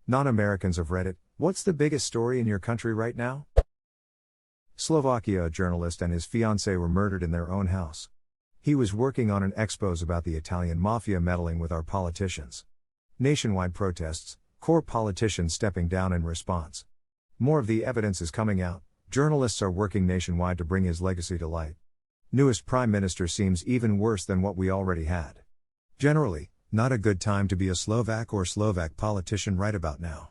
Non-Americans of Reddit, what's the biggest story in your country right now? Slovakia, a journalist and his fiancée were murdered in their own house. He was working on an expose about the Italian mafia meddling with our politicians. Nationwide protests, core politicians stepping down in response. More of the evidence is coming out. Journalists are working nationwide to bring his legacy to light. Newest Prime Minister seems even worse than what we already had. Generally, not a good time to be a Slovak or Slovak politician right about now.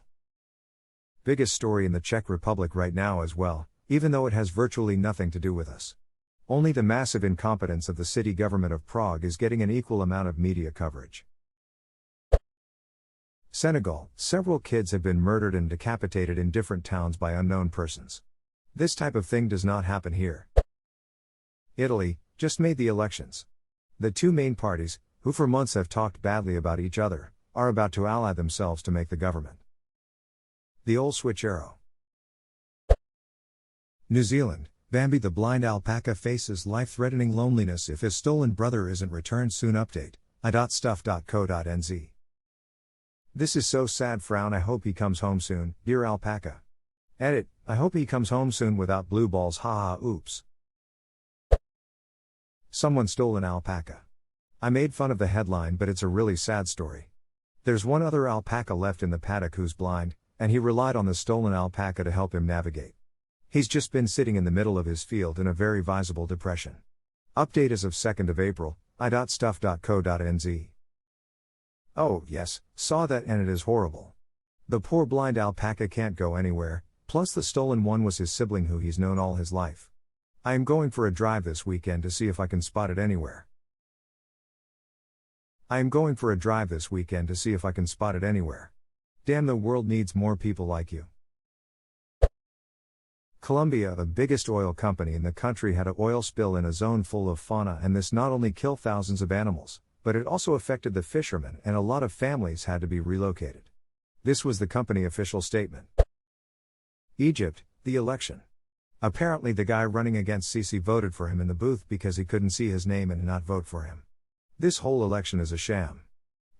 Biggest story in the Czech Republic right now as well, even though it has virtually nothing to do with us. Only the massive incompetence of the city government of Prague is getting an equal amount of media coverage. Senegal, several kids have been murdered and decapitated in different towns by unknown persons. This type of thing does not happen here. Italy, just made the elections. The two main parties, who for months have talked badly about each other, are about to ally themselves to make the government. The old switch arrow. New Zealand, Bambi the blind alpaca faces life-threatening loneliness if his stolen brother isn't returned soon. Update, i.stuff.co.nz. This is so sad. Frown. I hope he comes home soon, dear alpaca. Edit, I hope he comes home soon without blue balls. Haha, oops. Someone stole an alpaca. I made fun of the headline, but it's a really sad story. There's one other alpaca left in the paddock who's blind, and he relied on the stolen alpaca to help him navigate. He's just been sitting in the middle of his field in a very visible depression. Update as of 2nd of April, i.stuff.co.nz. Oh, yes, saw that and it is horrible. The poor blind alpaca can't go anywhere, plus the stolen one was his sibling who he's known all his life. I am going for a drive this weekend to see if I can spot it anywhere. Damn, the world needs more people like you. Colombia, the biggest oil company in the country, had an oil spill in a zone full of fauna, and this not only killed thousands of animals, but it also affected the fishermen, and a lot of families had to be relocated. This was the company official statement. Egypt, the election. Apparently the guy running against Sisi voted for him in the booth because he couldn't see his name and not vote for him. This whole election is a sham.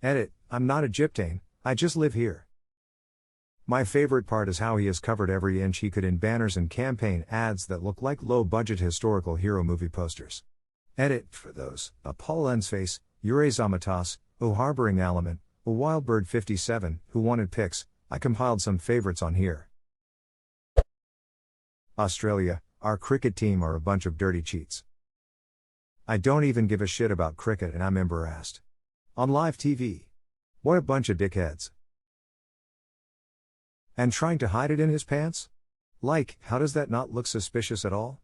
Edit, I'm not Egyptian, I just live here. My favorite part is how he has covered every inch he could in banners and campaign ads that look like low-budget historical hero movie posters. Edit, for those, a Paul Lensface, Ure Zamatas, O Harboring Element, O Wildbird 57, who wanted pics, I compiled some favorites on here. Australia, our cricket team are a bunch of dirty cheats. I don't even give a shit about cricket and I'm embarrassed. On live TV. What a bunch of dickheads. And trying to hide it in his pants? Like, how does that not look suspicious at all?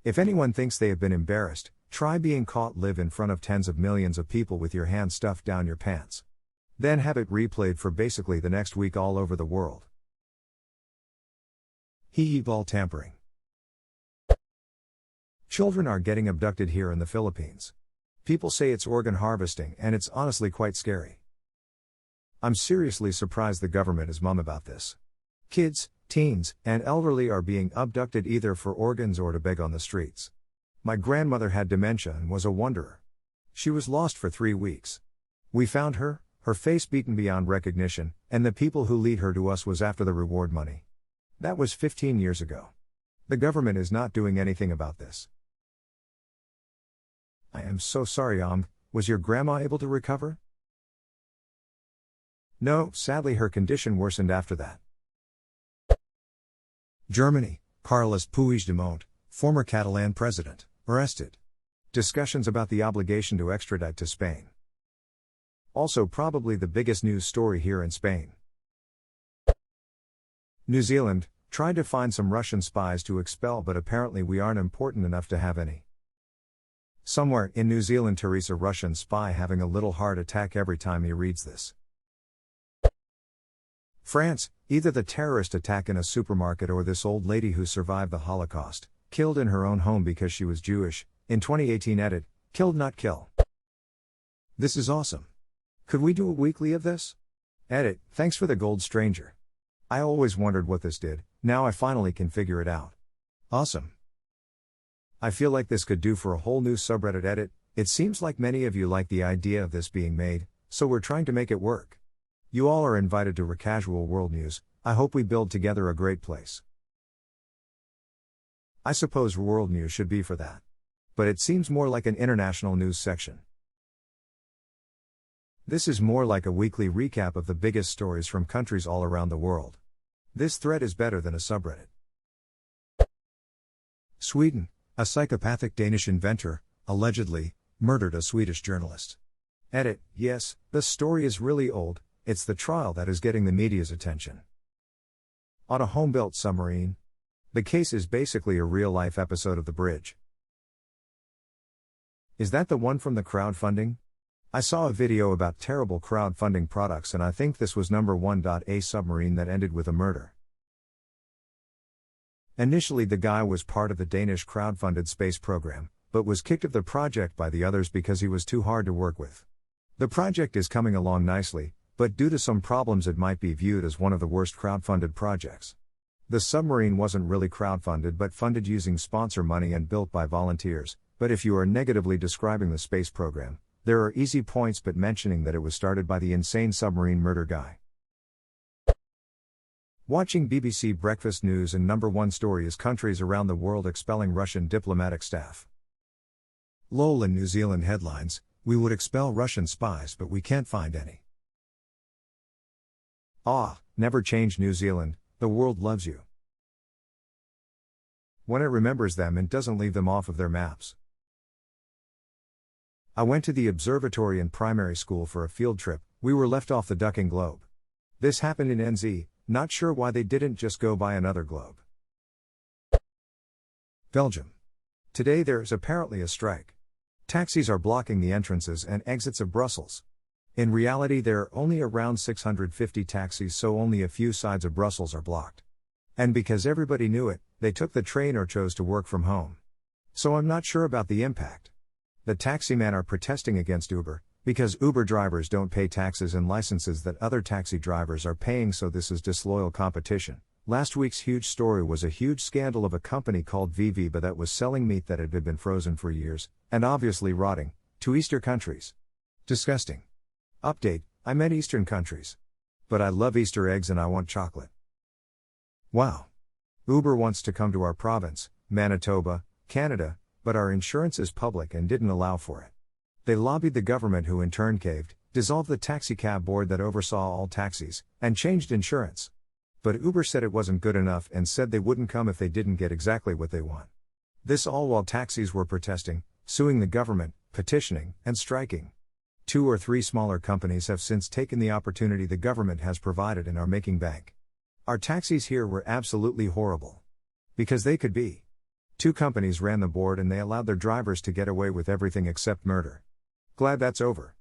If anyone thinks they have been embarrassed, try being caught live in front of tens of millions of people with your hand stuffed down your pants. Then have it replayed for basically the next week all over the world. Ball tampering. Children are getting abducted here in the Philippines. People say it's organ harvesting and it's honestly quite scary. I'm seriously surprised the government is mum about this. Kids, teens, and elderly are being abducted either for organs or to beg on the streets. My grandmother had dementia and was a wanderer. She was lost for 3 weeks. We found her, her face beaten beyond recognition, and the people who lead her to us was after the reward money. That was 15 years ago. The government is not doing anything about this. I am so sorry, was your grandma able to recover? No, sadly her condition worsened after that. Germany, Carles Puigdemont, former Catalan president, arrested. Discussions about the obligation to extradite to Spain. Also probably the biggest news story here in Spain. New Zealand, tried to find some Russian spies to expel, but apparently we aren't important enough to have any. Somewhere in New Zealand Teresa Russian spy having a little heart attack every time he reads this. France, either the terrorist attack in a supermarket or this old lady who survived the Holocaust, killed in her own home because she was Jewish, in 2018 edit, killed not kill. This is awesome. Could we do a weekly of this? Edit, thanks for the gold stranger. I always wondered what this did, now I finally can figure it out. Awesome. I feel like this could do for a whole new subreddit. Edit, it seems like many of you like the idea of this being made, so we're trying to make it work. You all are invited to Recasual World News. I hope we build together a great place. I suppose World News should be for that. But it seems more like an international news section. This is more like a weekly recap of the biggest stories from countries all around the world. This thread is better than a subreddit. Sweden, a psychopathic Danish inventor, allegedly, murdered a Swedish journalist. Edit, yes, the story is really old, it's the trial that is getting the media's attention. On a home-built submarine. The case is basically a real-life episode of The Bridge. Is that the one from the crowdfunding? I saw a video about terrible crowdfunding products and I think this was number 1. A submarine that ended with a murder. Initially the guy was part of the Danish crowdfunded space program, but was kicked of the project by the others because he was too hard to work with. The project is coming along nicely, but due to some problems it might be viewed as one of the worst crowdfunded projects. The submarine wasn't really crowdfunded but funded using sponsor money and built by volunteers, but if you are negatively describing the space program, there are easy points but mentioning that it was started by the insane submarine murder guy. Watching BBC Breakfast News and number 1 story is countries around the world expelling Russian diplomatic staff. LOL in New Zealand headlines, we would expel Russian spies but we can't find any. Never change New Zealand, the world loves you. When it remembers them and doesn't leave them off of their maps. I went to the observatory in primary school for a field trip, we were left off the ducking globe. This happened in NZ, not sure why they didn't just go buy another globe. Belgium. Today there is apparently a strike. Taxis are blocking the entrances and exits of Brussels. In reality there are only around 650 taxis, so only a few sides of Brussels are blocked. And because everybody knew it, they took the train or chose to work from home. So I'm not sure about the impact. The taximen are protesting against Uber, because Uber drivers don't pay taxes and licenses that other taxi drivers are paying, so this is disloyal competition. Last week's huge story was a huge scandal of a company called Viva that was selling meat that had been frozen for years, and obviously rotting, to Eastern countries. Disgusting. Update, I meant Eastern countries. But I love Easter eggs and I want chocolate. Wow. Uber wants to come to our province, Manitoba, Canada, but our insurance is public and didn't allow for it. They lobbied the government, who in turn caved, dissolved the taxicab board that oversaw all taxis, and changed insurance. But Uber said it wasn't good enough and said they wouldn't come if they didn't get exactly what they want. This all while taxis were protesting, suing the government, petitioning, and striking. 2 or 3 smaller companies have since taken the opportunity the government has provided and are making bank. Our taxis here were absolutely horrible. Because they could be. 2 companies ran the board and they allowed their drivers to get away with everything except murder. Glad that's over.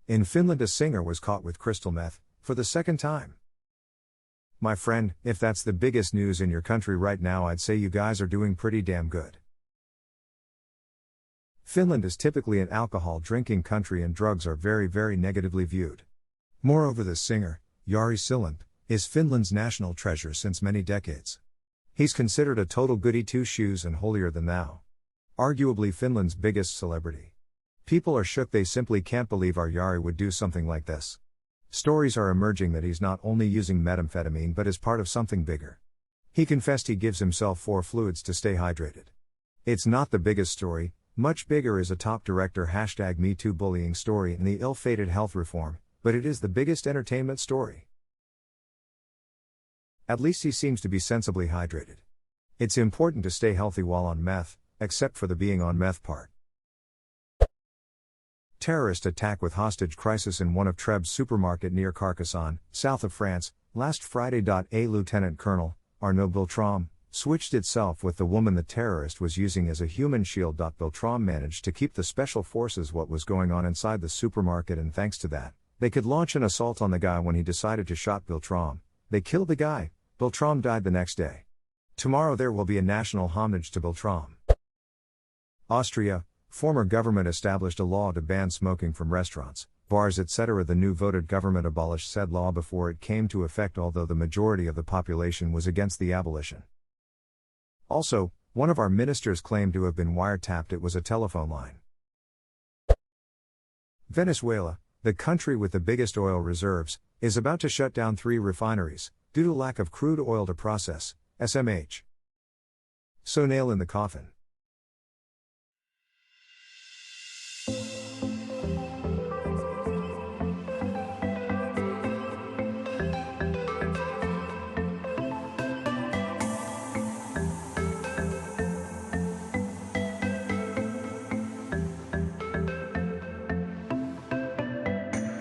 In Finland, a singer was caught with crystal meth, for the 2nd time. My friend, if that's the biggest news in your country right now, I'd say you guys are doing pretty damn good. Finland is typically an alcohol drinking country and drugs are very, very negatively viewed. Moreover, this singer, Jari Silent, is Finland's national treasure since many decades. He's considered a total goody two-shoes and holier than thou. Arguably Finland's biggest celebrity. People are shook, they simply can't believe our Jari would do something like this. Stories are emerging that he's not only using methamphetamine but is part of something bigger. He confessed he gives himself 4 fluids to stay hydrated. It's not the biggest story, much bigger is a top director #MeToo bullying story and the ill-fated health reform, but it is the biggest entertainment story. At least he seems to be sensibly hydrated. It's important to stay healthy while on meth, except for the being on meth part. Terrorist attack with hostage crisis in one of Trebes supermarket near Carcassonne, south of France, last Friday. A Lieutenant Colonel, Arnaud Beltrame, switched itself with the woman the terrorist was using as a human shield. Beltrame managed to keep the special forces what was going on inside the supermarket, and thanks to that, they could launch an assault on the guy when he decided to shoot Beltrame. They killed the guy. Beltrame died the next day. Tomorrow there will be a national homage to Beltrame. Austria, former government established a law to ban smoking from restaurants, bars, etc. The new voted government abolished said law before it came to effect, although the majority of the population was against the abolition. Also, one of our ministers claimed to have been wiretapped. It was a telephone line. Venezuela, the country with the biggest oil reserves, is about to shut down 3 refineries, due to lack of crude oil to process, SMH. So nail in the coffin.